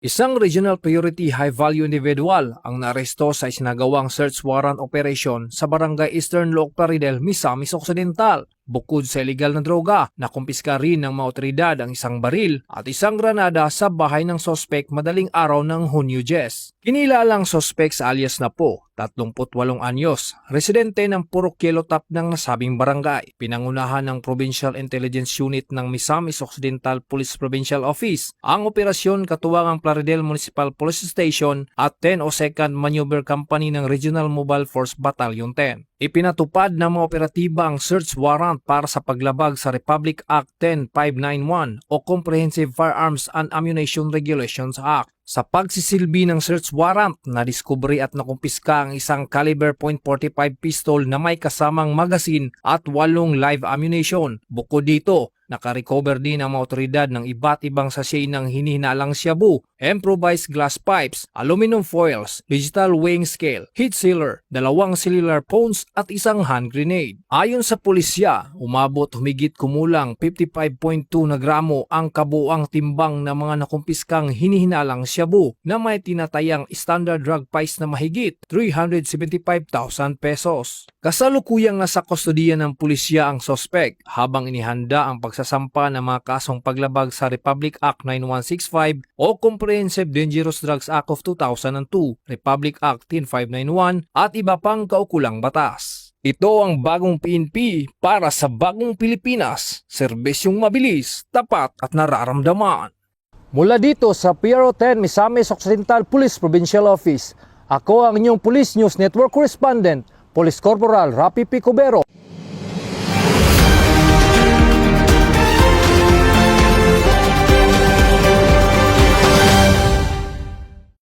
Isang regional priority high-value individual ang naaresto sa isinagawang search warrant operation sa Barangay Eastern Looc Plaridel, Misamis Occidental. Bukod sa illegal na droga, nakumpiska rin ng mga otoridad ang isang baril at isang granada sa bahay ng sospek madaling araw ng Hunyo 10. Kinilalang sospek sa alias na po, 38 anyos, residente ng Purok Yellow Top ng nasabing barangay. Pinangunahan ng Provincial Intelligence Unit ng Misamis Occidental Police Provincial Office ang operasyon katuwang ang Plaridel Municipal Police Station at 1002nd Maneuver Company ng Regional Mobile Force Battalion 10. Ipinatupad ng mga operatiba ang search warrant para sa paglabag sa Republic Act 10591 o Comprehensive Firearms and Ammunition Regulations Act. Sa pagsisilbi ng search warrant, nadiskubre at nakumpiska ang isang caliber .45 pistol na may kasamang magasin at 8 live ammunition. Bukod dito, nakarecover din ang mga otoridad ng iba't ibang sachet ng hinihinalang shabu, improvised glass pipes, aluminum foils, digital weighing scale, heat sealer, 2 cellular phones at isang hand grenade. Ayon sa pulisya, umabot humigit kumulang 55.2 na gramo ang kabuuang timbang ng mga nakumpiskang hinihinalang shabu na may tinatayang standard drug price na mahigit 375,000 pesos. Kasalukuyang nasa kustodiya ng pulisya ang sospek habang inihanda ang pagsasampa ng mga kasong paglabag sa Republic Act 9165 o Comprehensive Dangerous Drugs Act of 2002, Republic Act 10591 at iba pang kaukulang batas. Ito ang bagong PNP para sa bagong Pilipinas, serbisyong mabilis, tapat at nararamdaman. Mula dito sa PRO 10 Misamis Occidental Police Provincial Office, ako ang inyong Police News Network Correspondent, Police Corporal Rapi Picobero.